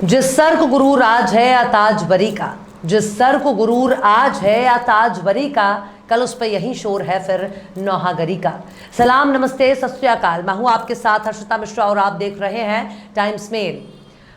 जिस सर को गुरूर आज है या ताज बरी का, जिस सर को गुरूर आज है या ताज बरी का, कल उस पर यही शोर है फिर नौहागरी का। सलाम, नमस्ते, सत श्री अकाल। मैं हूं आपके साथ हर्षिता मिश्रा और आप देख रहे हैं टाइम्स मेल।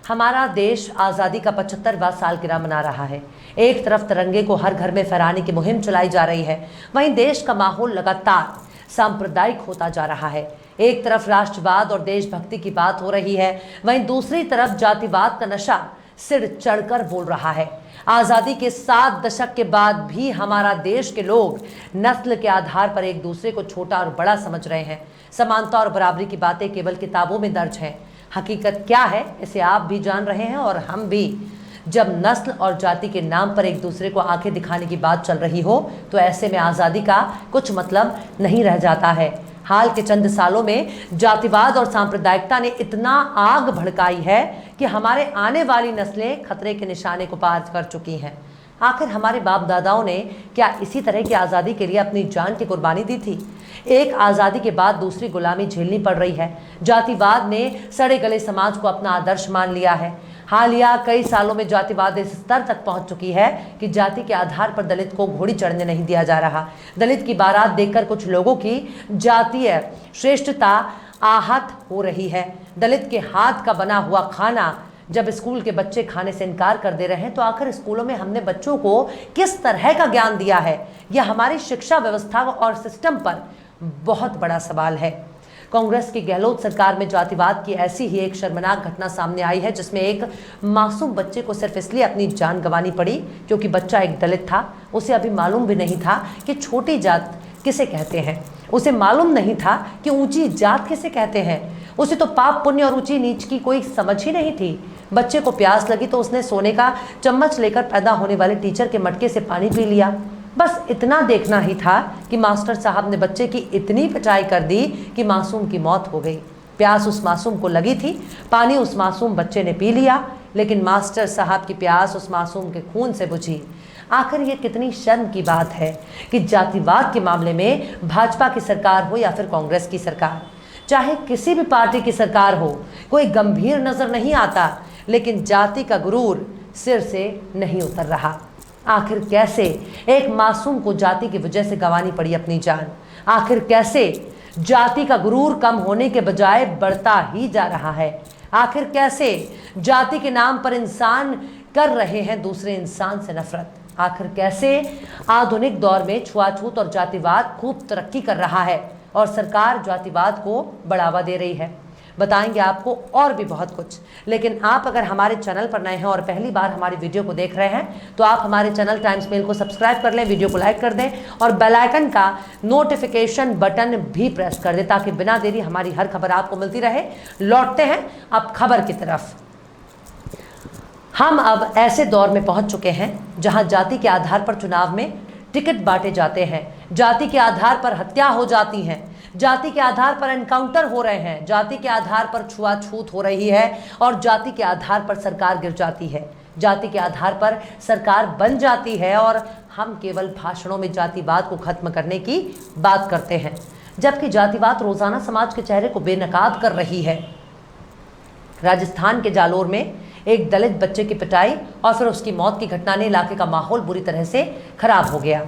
हमारा देश आज़ादी का 75वां सालगिरह मना रहा है। एक तरफ तिरंगे को हर घर में फहराने की मुहिम चलाई जा रही है, वहीं देश का माहौल लगातार सांप्रदायिक होता जा रहा है। एक तरफ राष्ट्रवाद और देशभक्ति की बात हो रही है, वहीं दूसरी तरफ जातिवाद का नशा सिर चढ़कर बोल रहा है। आज़ादी के 7 दशक के बाद भी हमारा देश के लोग नस्ल के आधार पर एक दूसरे को छोटा और बड़ा समझ रहे हैं। समानता और बराबरी की बातें केवल किताबों में दर्ज हैं। हकीकत क्या है, इसे आप भी जान रहे हैं और हम भी। जब नस्ल और जाति के नाम पर एक दूसरे को आंखें दिखाने की बात चल रही हो, तो ऐसे में आज़ादी का कुछ मतलब नहीं रह जाता है। हाल के चंद सालों में जातिवाद और सांप्रदायिकता ने इतना आग भड़काई है कि हमारे आने वाली नस्लें खतरे के निशाने को पार कर चुकी हैं। आखिर हमारे बाप दादाओं ने क्या इसी तरह की आज़ादी के लिए अपनी जान की कुर्बानी दी थी? एक आज़ादी के बाद दूसरी गुलामी झेलनी पड़ रही है। जातिवाद ने सड़े गले समाज को अपना आदर्श मान लिया है। हालिया कई सालों में जातिवाद इस स्तर तक पहुंच चुकी है कि जाति के आधार पर दलित को घोड़ी चढ़ने नहीं दिया जा रहा। दलित की बारात देखकर कुछ लोगों की जातीय श्रेष्ठता आहत हो रही है। दलित के हाथ का बना हुआ खाना जब स्कूल के बच्चे खाने से इनकार कर दे रहे हैं, तो आखिर स्कूलों में हमने बच्चों को किस तरह का ज्ञान दिया है? यह हमारी शिक्षा व्यवस्था और सिस्टम पर बहुत बड़ा सवाल है। कांग्रेस की गहलोत सरकार में जातिवाद की ऐसी ही एक शर्मनाक घटना सामने आई है, जिसमें एक मासूम बच्चे को सिर्फ इसलिए अपनी जान गंवानी पड़ी क्योंकि बच्चा एक दलित था। उसे अभी मालूम भी नहीं था कि छोटी जात किसे कहते हैं। उसे मालूम नहीं था कि ऊंची जात किसे कहते हैं। उसे तो पाप पुण्य और ऊंची नीच की कोई समझ ही नहीं थी। बच्चे को प्यास लगी तो उसने सोने का चम्मच लेकर पैदा होने वाले टीचर के मटके से पानी पी लिया। बस इतना देखना ही था कि मास्टर साहब ने बच्चे की इतनी पिटाई कर दी कि मासूम की मौत हो गई। प्यास उस मासूम को लगी थी, पानी उस मासूम बच्चे ने पी लिया, लेकिन मास्टर साहब की प्यास उस मासूम के खून से बुझी। आखिर ये कितनी शर्म की बात है कि जातिवाद के मामले में भाजपा की सरकार हो या फिर कांग्रेस की सरकार, चाहे किसी भी पार्टी की सरकार हो, कोई गंभीर नजर नहीं आता, लेकिन जाति का गुरूर सिर से नहीं उतर रहा। आखिर कैसे एक मासूम को जाति की वजह से गंवानी पड़ी अपनी जान? आखिर कैसे जाति का गुरूर कम होने के बजाय बढ़ता ही जा रहा है? आखिर कैसे जाति के नाम पर इंसान कर रहे हैं दूसरे इंसान से नफरत? आखिर कैसे आधुनिक दौर में छुआछूत और जातिवाद खूब तरक्की कर रहा है और सरकार जातिवाद को बढ़ावा दे रही है? बताएंगे आपको और भी बहुत कुछ। लेकिन आप अगर हमारे चैनल पर नए हैं और पहली बार हमारी वीडियो को देख रहे हैं, तो आप हमारे चैनल टाइम्स मेल को सब्सक्राइब कर लें, वीडियो को लाइक कर दें और बेल आइकन का नोटिफिकेशन बटन भी प्रेस कर दें, ताकि बिना देरी हमारी हर खबर आपको मिलती रहे। लौटते हैं अब खबर की तरफ। हम अब ऐसे दौर में पहुंच चुके हैं जहां जाति के आधार पर चुनाव में टिकट बांटे जाते हैं, जाति के आधार पर हत्या हो जाती है, जाति के आधार पर एनकाउंटर हो रहे हैं, जाति के आधार पर छुआछूत हो रही है और जाति के आधार पर सरकार गिर जाती है, जाति के आधार पर सरकार बन जाती है और हम केवल भाषणों में जातिवाद को खत्म करने की बात करते हैं, जबकि जातिवाद रोजाना समाज के चेहरे को बेनकाब कर रही है। राजस्थान के जालोर में एक दलित बच्चे की पिटाई और फिर उसकी मौत की घटना ने इलाके का माहौल बुरी तरह से खराब हो गया।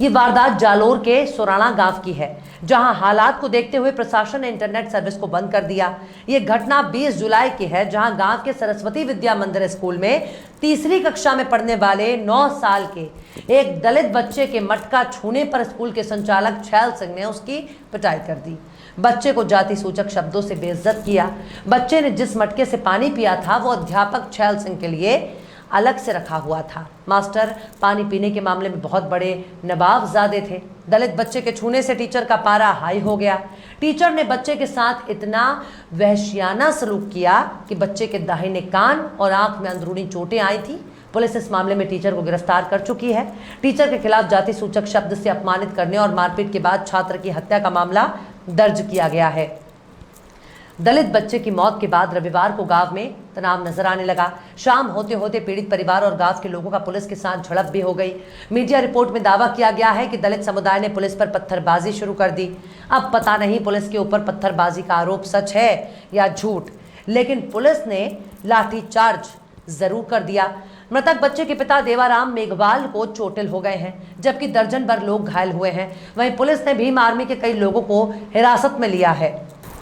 ये वारदात जालोर के सोराणा गांव की है, जहां हालात को देखते हुए प्रशासन ने इंटरनेट सर्विस को बंद कर दिया। ये घटना 20 जुलाई की है, जहां गांव के सरस्वती विद्या मंदिर स्कूल में तीसरी कक्षा में पढ़ने वाले 9 साल के एक दलित बच्चे के मटका छूने पर स्कूल के संचालक छैल सिंह ने उसकी पिटाई कर दी। बच्चे को जाति सूचक शब्दों से बेइज्जत किया। बच्चे ने जिस मटके से पानी पिया था वो अध्यापक छैल सिंह के लिए अलग से रखा हुआ था। मास्टर पानी पीने के मामले में बहुत बड़े नवाबजादे थे। दलित बच्चे के छूने से टीचर का पारा हाई हो गया। टीचर ने बच्चे के साथ इतना वहशियाना सलूक किया कि बच्चे के दाहिने कान और आंख में अंदरूनी चोटें आई थी। पुलिस इस मामले में टीचर को गिरफ्तार कर चुकी है। टीचर के खिलाफ जाति सूचक शब्द से अपमानित करने और मारपीट के बाद छात्र की हत्या का मामला दर्ज किया गया है। दलित बच्चे की मौत के बाद रविवार को गांव में तनाव नजर आने लगा। शाम होते होते पीड़ित परिवार और गांव के लोगों का पुलिस के साथ झड़प भी हो गई। मीडिया रिपोर्ट में दावा किया गया है कि दलित समुदाय ने पुलिस पर पत्थरबाजी शुरू कर दी। अब पता नहीं पुलिस के ऊपर पत्थरबाजी का आरोप सच है या झूठ, लेकिन पुलिस ने लाठीचार्ज जरूर कर दिया। मृतक बच्चे के पिता देवाराम मेघवाल को चोटिल हो गए हैं, जबकि दर्जन भर लोग घायल हुए हैं। वहीं पुलिस ने भीम आर्मी के कई लोगों को हिरासत में लिया है।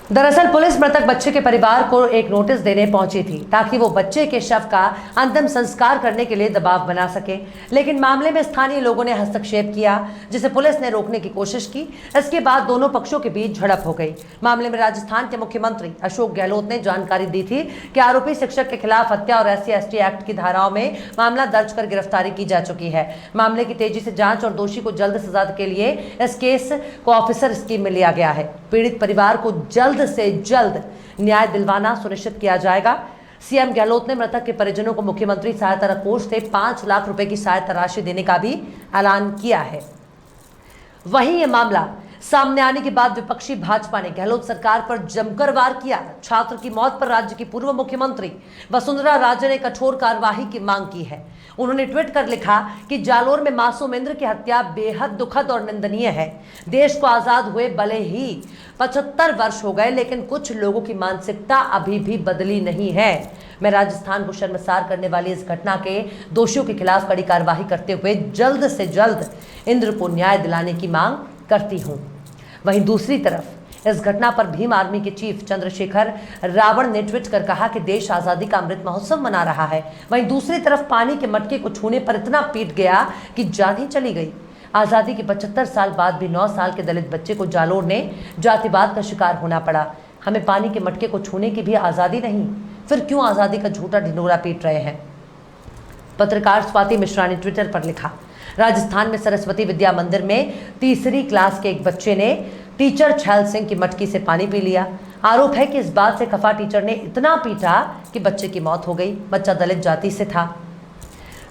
दरअसल पुलिस मृतक बच्चे के परिवार को एक नोटिस देने पहुंची थी ताकि वो बच्चे के शव का अंतिम संस्कार करने के लिए दबाव बना सके, लेकिन मामले में स्थानीय लोगों ने हस्तक्षेप किया, जिसे पुलिस ने रोकने की कोशिश की। इसके बाद दोनों पक्षों के बीच झड़प हो गई। मामले में राजस्थान के मुख्यमंत्री अशोक गहलोत ने जानकारी दी थी कि आरोपी शिक्षक के खिलाफ हत्या और SC/ST एक्ट की धाराओं में मामला दर्ज कर गिरफ्तारी की जा चुकी है। मामले की तेजी से जांच और दोषी को जल्द सजा के लिए इस केस को ऑफिसर स्कीम में लिया गया है। पीड़ित परिवार को जल्द से जल्द न्याय दिलवाना सुनिश्चित किया जाएगा। सीएम गहलोत ने मृतक के परिजनों को मुख्यमंत्री सहायता कोष से 5 लाख रुपए की सहायता राशि देने का भी ऐलान किया है। वहीं यह मामला सामने आने के बाद विपक्षी भाजपा ने गहलोत सरकार पर जमकर वार किया। छात्र की मौत पर राज्य की पूर्व मुख्यमंत्री वसुंधरा राजे ने कठोर कार्यवाही की मांग की है। उन्होंने ट्वीट कर लिखा कि जालोर में मासूम इंद्र की हत्या बेहद दुखद और निंदनीय है। देश को आजाद हुए भले ही 75 वर्ष हो गए, लेकिन कुछ लोगों की मानसिकता अभी भी बदली नहीं है। मैं राजस्थान को शर्मसार करने वाली इस घटना के दोषियों के खिलाफ कड़ी कार्रवाई करते हुए जल्द से जल्द इंद्र को न्याय दिलाने की मांग करती हूं। वहीं दूसरी तरफ इस घटना पर भीम आर्मी के चीफ चंद्रशेखर रावण ने ट्वीट कर कहा कि देश आजादी का अमृत महोत्सव मना रहा है। वहीं दूसरी तरफ पानी के मटके को छूने पर इतना पीट गया कि जान ही चली गई। आजादी के 75 साल बाद भी 9 साल के दलित बच्चे को जालोर ने जातिवाद का शिकार होना पड़ा। हमें पानी के मटके को छूने की भी आजादी नहीं, फिर क्यों आजादी का झूठा ढिंढोरा पीट रहे हैं। पत्रकार स्वाति मिश्रा ने ट्विटर पर लिखा, राजस्थान में सरस्वती विद्या मंदिर में तीसरी क्लास के एक बच्चे ने टीचर छैल सिंह की मटकी से पानी पी लिया। आरोप है कि इस बात से खफा टीचर ने इतना पीटा कि बच्चे की मौत हो गई। बच्चा दलित जाति से था।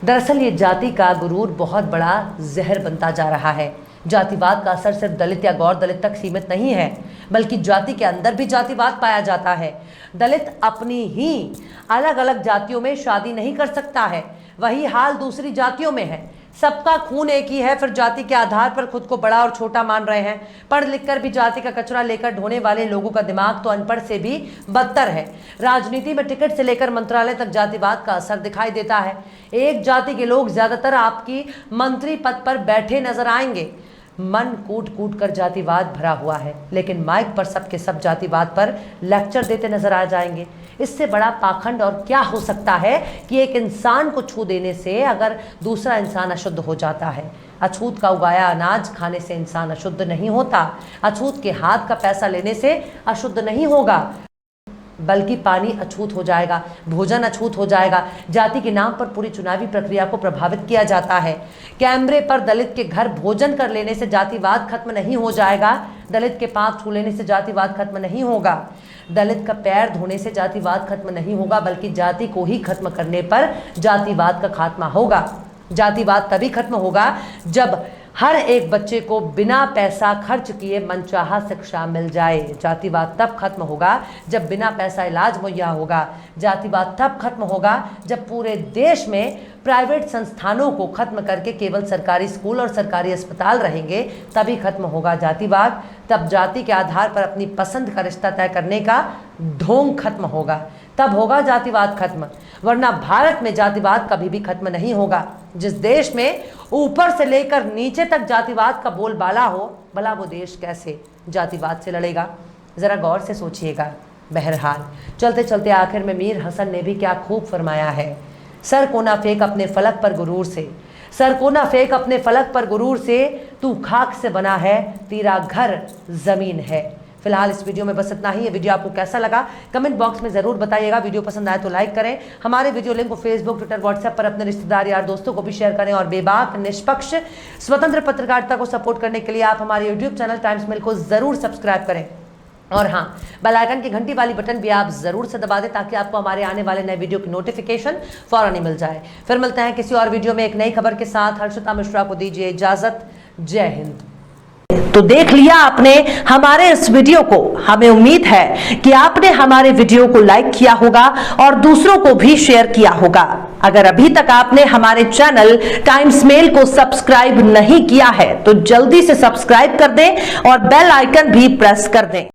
दरअसल ये जाति का गुरूर बहुत बड़ा जहर बनता जा रहा है। जातिवाद का असर सिर्फ दलित या गौर दलित तक सीमित नहीं है, बल्कि जाति के अंदर भी जातिवाद पाया जाता है। दलित अपनी ही अलग अलग जातियों में शादी नहीं कर सकता है, वही हाल दूसरी जातियों में है। सबका खून एक ही है, फिर जाति के आधार पर खुद को बड़ा और छोटा मान रहे हैं। पढ़ लिख कर भी जाति का कचरा लेकर ढोने वाले लोगों का दिमाग तो अनपढ़ से भी बदतर है। राजनीति में टिकट से लेकर मंत्रालय तक जातिवाद का असर दिखाई देता है। एक जाति के लोग ज्यादातर आपकी मंत्री पद पर बैठे नजर आएंगे। मन कूट कूट कर जातिवाद भरा हुआ है, लेकिन माइक पर सबके सब जातिवाद पर लेक्चर देते नजर आ जाएंगे। इससे बड़ा पाखंड और क्या हो सकता है कि एक इंसान को छू देने से अगर दूसरा इंसान अशुद्ध हो जाता है। अछूत का उगाया अनाज खाने से इंसान अशुद्ध नहीं होता। अछूत के हाथ का पैसा लेने से अशुद्ध नहीं होगा, बल्कि पानी अछूत हो जाएगा, भोजन अछूत हो जाएगा। जाति के नाम पर पूरी चुनावी प्रक्रिया को प्रभावित किया जाता है। कैमरे पर दलित के घर भोजन कर लेने से जातिवाद खत्म नहीं हो जाएगा। दलित के पांव छू लेने से जातिवाद खत्म नहीं होगा। दलित का पैर धोने से जातिवाद खत्म नहीं होगा, बल्कि जाति को ही खत्म करने पर जातिवाद का खात्मा होगा। जातिवाद तभी खत्म होगा जब हर एक बच्चे को बिना पैसा खर्च किए मनचाहा शिक्षा मिल जाए। जातिवाद तब खत्म होगा जब बिना पैसा इलाज मुहैया होगा। जातिवाद तब खत्म होगा जब पूरे देश में प्राइवेट संस्थानों को खत्म करके केवल सरकारी स्कूल और सरकारी अस्पताल रहेंगे, तभी खत्म होगा जातिवाद। तब जाति के आधार पर अपनी पसंद का रिश्ता तय करने का ढोंग खत्म होगा, तब होगा जातिवाद खत्म। वरना भारत में जातिवाद कभी भी खत्म नहीं होगा। जिस देश में ऊपर से लेकर नीचे तक जातिवाद का बोलबाला हो, भला वो देश कैसे जातिवाद से लड़ेगा? जरा गौर से सोचिएगा। बहरहाल चलते चलते आखिर में मीर हसन ने भी क्या खूब फरमाया है, सर को ना फेंक अपने फलक पर गुरूर से, सर को ना फेंक अपने फलक पर गुरूर से, तू खाक से बना है, तेरा घर जमीन है। फिलहाल इस वीडियो में बस इतना ही। ये वीडियो आपको कैसा लगा कमेंट बॉक्स में जरूर बताइएगा। वीडियो पसंद आए तो लाइक करें। हमारे वीडियो लिंक को फेसबुक, ट्विटर, व्हाट्सएप पर अपने रिश्तेदार यार दोस्तों को भी शेयर करें। और बेबाक, निष्पक्ष, स्वतंत्र पत्रकारिता को सपोर्ट करने के लिए आप हमारे यूट्यूब चैनल टाइम्स मिल को जरूर सब्सक्राइब करें। और हाँ, बेल आइकन की घंटी वाली बटन भी आप जरूर से दबा दें ताकि आपको हमारे आने वाले नए वीडियो की नोटिफिकेशन फौरन ही मिल जाए। फिर मिलते हैं किसी और वीडियो में एक नई खबर के साथ। हर्षिता मिश्रा को दीजिए इजाजत। जय हिंद। तो देख लिया आपने हमारे इस वीडियो को। हमें उम्मीद है कि आपने हमारे वीडियो को लाइक किया होगा और दूसरों को भी शेयर किया होगा। अगर अभी तक आपने हमारे चैनल टाइम्स मेल को सब्सक्राइब नहीं किया है तो जल्दी से सब्सक्राइब कर दें और बेल आइकन भी प्रेस कर दें।